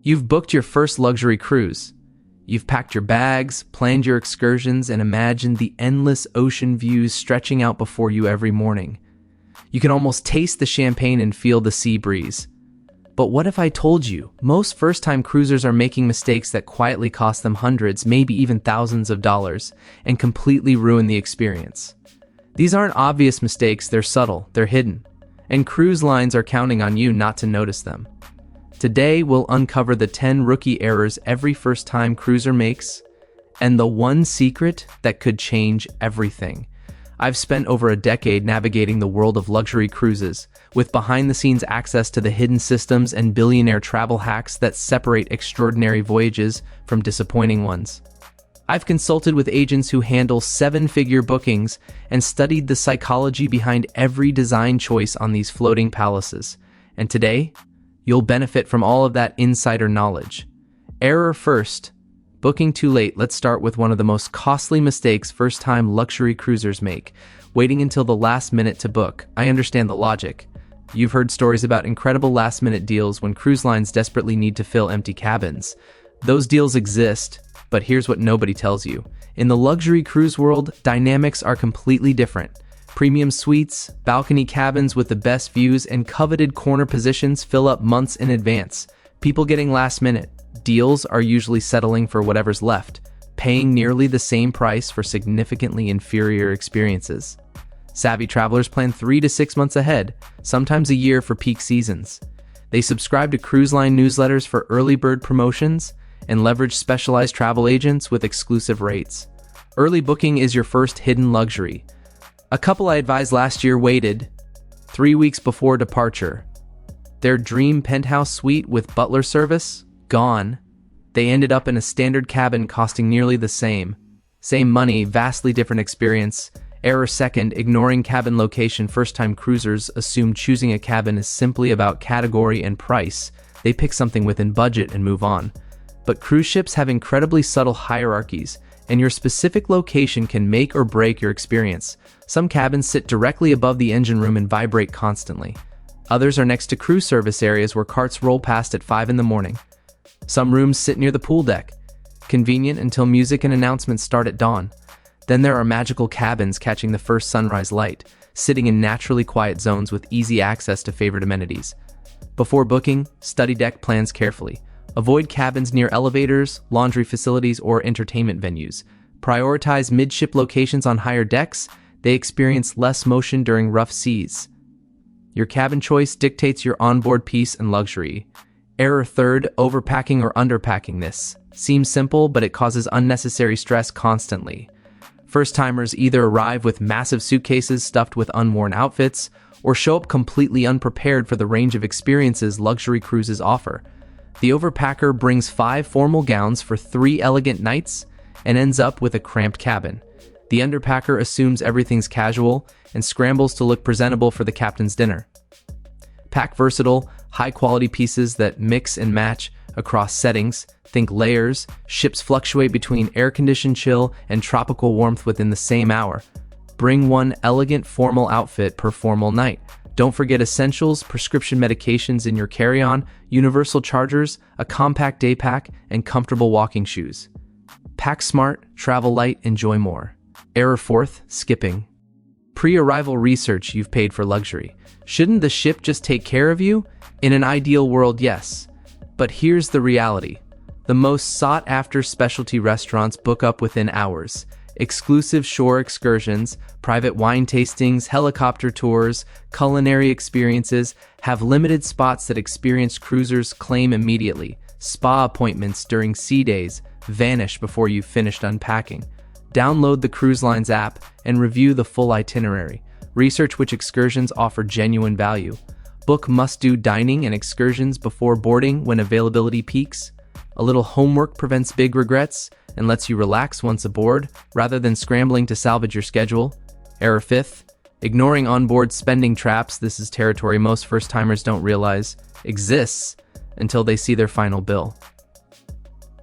You've booked your first luxury cruise. You've packed your bags, planned your excursions, and imagined the endless ocean views stretching out before you every morning. You can almost taste the champagne and feel the sea breeze. But what if I told you most first-time cruisers are making mistakes that quietly cost them hundreds, maybe even thousands of dollars, and completely ruin the experience? These aren't obvious mistakes, they're subtle, they're hidden, and cruise lines are counting on you not to notice them. Today, we'll uncover the 10 rookie errors every first-time cruiser makes, and the one secret that could change everything. I've spent over a decade navigating the world of luxury cruises, with behind-the-scenes access to the hidden systems and billionaire travel hacks that separate extraordinary voyages from disappointing ones. I've consulted with agents who handle seven-figure bookings and studied the psychology behind every design choice on these floating palaces. And today, you'll benefit from all of that insider knowledge. Error first. Booking too late. Let's start with one of the most costly mistakes first-time luxury cruisers make, waiting until the last minute to book. I understand the logic. You've heard stories about incredible last-minute deals when cruise lines desperately need to fill empty cabins. Those deals exist, but here's what nobody tells you. In the luxury cruise world, dynamics are completely different. Premium suites, balcony cabins with the best views, and coveted corner positions fill up months in advance. People getting last-minute deals are usually settling for whatever's left, paying nearly the same price for significantly inferior experiences. Savvy travelers plan 3 to 6 months ahead, sometimes a year for peak seasons. They subscribe to cruise line newsletters for early bird promotions and leverage specialized travel agents with exclusive rates. Early booking is your first hidden luxury. A couple I advised last year waited 3 weeks before departure. Their dream penthouse suite with butler service? Gone. They ended up in a standard cabin costing nearly the same. Same money, vastly different experience. Error second, ignoring cabin location. First-time cruisers assume choosing a cabin is simply about category and price. They pick something within budget and move on. But cruise ships have incredibly subtle hierarchies, and your specific location can make or break your experience. Some cabins sit directly above the engine room and vibrate constantly. Others are next to crew service areas where carts roll past at 5 in the morning. Some rooms sit near the pool deck, convenient until music and announcements start at dawn. Then there are magical cabins catching the first sunrise light, sitting in naturally quiet zones with easy access to favorite amenities. Before booking, study deck plans carefully. Avoid cabins near elevators, laundry facilities, or entertainment venues. Prioritize midship locations on higher decks. They experience less motion during rough seas. Your cabin choice dictates your onboard peace and luxury. Error third, overpacking or underpacking. This seems simple, but it causes unnecessary stress constantly. First-timers either arrive with massive suitcases stuffed with unworn outfits, or show up completely unprepared for the range of experiences luxury cruises offer. The overpacker brings 5 formal gowns for 3 elegant nights and ends up with a cramped cabin. The underpacker assumes everything's casual and scrambles to look presentable for the captain's dinner. Pack versatile, high-quality pieces that mix and match across settings. Think layers. Ships fluctuate between air-conditioned chill and tropical warmth within the same hour. Bring one elegant formal outfit per formal night. Don't forget essentials, prescription medications in your carry-on, universal chargers, a compact day pack, and comfortable walking shoes. Pack smart, travel light, enjoy more. Error fourth, skipping pre-arrival research. You've paid for luxury. Shouldn't the ship just take care of you? In an ideal world, yes. But here's the reality. The most sought-after specialty restaurants book up within hours. Exclusive shore excursions, private wine tastings, helicopter tours, culinary experiences have limited spots that experienced cruisers claim immediately. Spa appointments during sea days vanish before you've finished unpacking. Download the cruise line's app and review the full itinerary. Research which excursions offer genuine value. Book must-do dining and excursions before boarding when availability peaks. A little homework prevents big regrets and lets you relax once aboard, rather than scrambling to salvage your schedule. Error fifth, ignoring onboard spending traps. This is territory most first-timers don't realize exists until they see their final bill.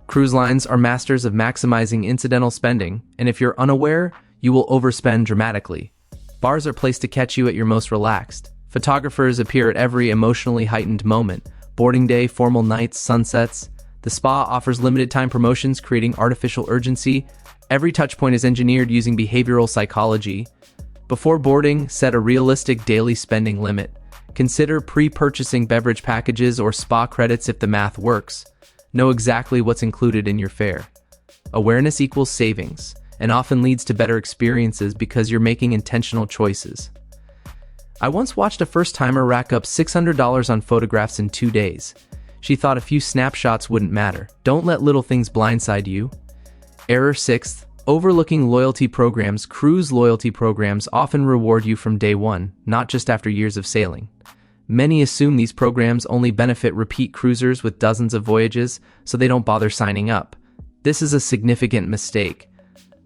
Cruise lines are masters of maximizing incidental spending, and if you're unaware, you will overspend dramatically. Bars are placed to catch you at your most relaxed. Photographers appear at every emotionally heightened moment. Boarding day, formal nights, sunsets. The spa offers limited time promotions, creating artificial urgency. Every touchpoint is engineered using behavioral psychology. Before boarding, set a realistic daily spending limit. Consider pre-purchasing beverage packages or spa credits if the math works. Know exactly what's included in your fare. Awareness equals savings, and often leads to better experiences because you're making intentional choices. I once watched a first-timer rack up $600 on photographs in 2 days. She thought a few snapshots wouldn't matter. Don't let little things blindside you. Error 6. Overlooking loyalty programs. Cruise loyalty programs often reward you from day one, not just after years of sailing. Many assume these programs only benefit repeat cruisers with dozens of voyages, so they don't bother signing up. This is a significant mistake.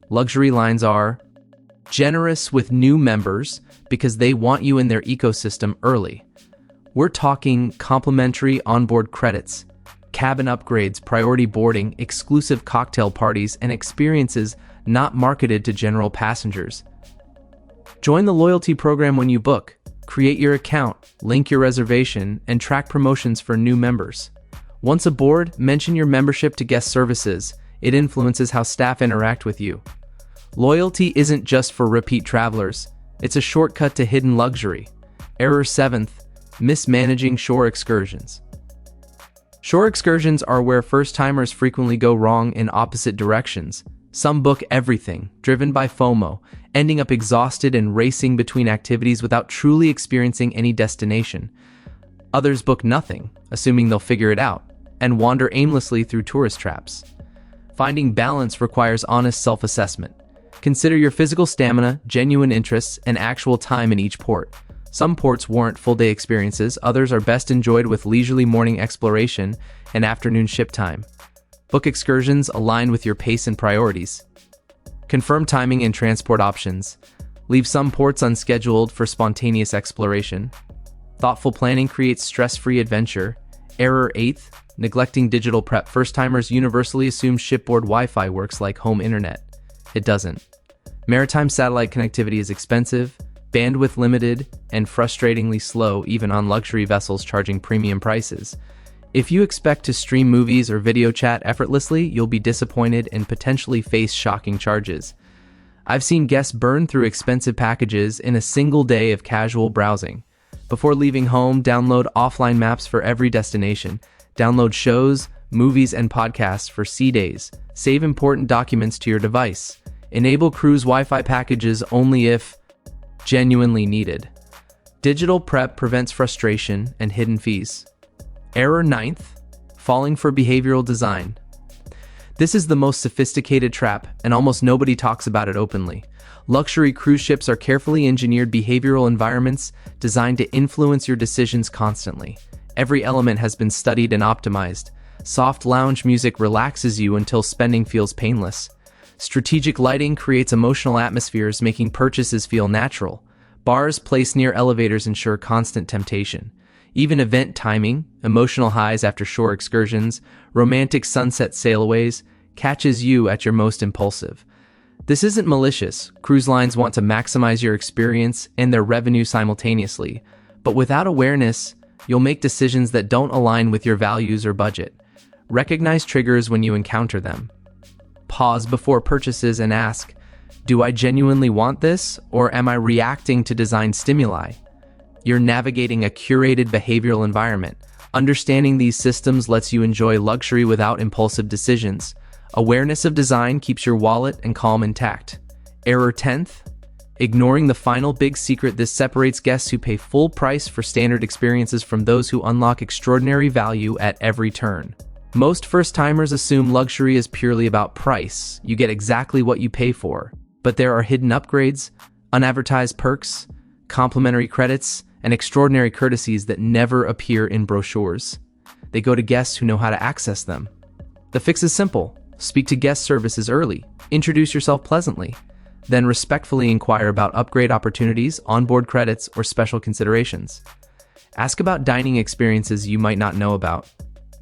Luxury lines are generous with new members because they want you in their ecosystem early. We're talking complimentary onboard credits, cabin upgrades, priority boarding, exclusive cocktail parties, and experiences not marketed to general passengers. Join the loyalty program when you book. Create your account, link your reservation, and track promotions for new members. Once aboard, mention your membership to guest services. It influences how staff interact with you. Loyalty isn't just for repeat travelers. It's a shortcut to hidden luxury. Error 7. Mismanaging shore excursions. Shore excursions are where first-timers frequently go wrong in opposite directions. Some book everything, driven by FOMO, ending up exhausted and racing between activities without truly experiencing any destination. Others book nothing, assuming they'll figure it out, and wander aimlessly through tourist traps. Finding balance requires honest self-assessment. Consider your physical stamina, genuine interests, and actual time in each port. Some ports warrant full-day experiences, others are best enjoyed with leisurely morning exploration and afternoon ship time. Book excursions aligned with your pace and priorities. Confirm timing and transport options. Leave some ports unscheduled for spontaneous exploration. Thoughtful planning creates stress-free adventure. Error 8. Neglecting digital prep. First-timers universally assume shipboard Wi-Fi works like home internet. It doesn't. Maritime satellite connectivity is expensive, bandwidth limited, and frustratingly slow even on luxury vessels charging premium prices. If you expect to stream movies or video chat effortlessly, you'll be disappointed and potentially face shocking charges. I've seen guests burn through expensive packages in a single day of casual browsing. Before leaving home, download offline maps for every destination. Download shows, movies, and podcasts for sea days. Save important documents to your device. Enable cruise Wi-Fi packages only if genuinely needed. Digital prep prevents frustration and hidden fees. Error 9. Falling for behavioral design. This is the most sophisticated trap, and almost nobody talks about it openly. Luxury cruise ships are carefully engineered behavioral environments designed to influence your decisions constantly. Every element has been studied and optimized. Soft lounge music relaxes you until spending feels painless. Strategic lighting creates emotional atmospheres, making purchases feel natural. Bars placed near elevators ensure constant temptation. Even event timing, emotional highs after shore excursions, romantic sunset sailaways, catches you at your most impulsive. This isn't malicious. Cruise lines want to maximize your experience and their revenue simultaneously. But without awareness, you'll make decisions that don't align with your values or budget. Recognize triggers when you encounter them. Pause before purchases and ask, do I genuinely want this, or am I reacting to design stimuli? You're navigating a curated behavioral environment. Understanding these systems lets you enjoy luxury without impulsive decisions. Awareness of design keeps your wallet and calm intact. Error 10. Ignoring the final big secret. This separates guests who pay full price for standard experiences from those who unlock extraordinary value at every turn. Most first-timers assume luxury is purely about price. You get exactly what you pay for. But there are hidden upgrades, unadvertised perks, complimentary credits, and extraordinary courtesies that never appear in brochures. They go to guests who know how to access them. The fix is simple. Speak to guest services early. Introduce yourself pleasantly. Then respectfully inquire about upgrade opportunities, onboard credits, or special considerations. Ask about dining experiences you might not know about.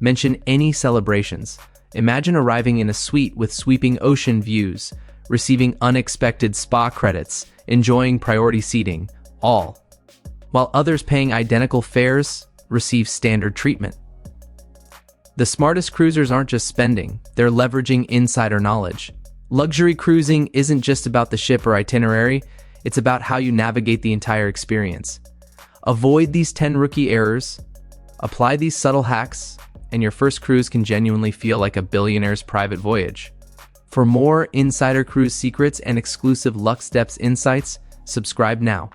Mention any celebrations. Imagine arriving in a suite with sweeping ocean views, receiving unexpected spa credits, enjoying priority seating, all, while others paying identical fares receive standard treatment. The smartest cruisers aren't just spending, they're leveraging insider knowledge. Luxury cruising isn't just about the ship or itinerary, it's about how you navigate the entire experience. Avoid these 10 rookie errors, apply these subtle hacks, and your first cruise can genuinely feel like a billionaire's private voyage. For more insider cruise secrets and exclusive LuxeDepths insights, subscribe now.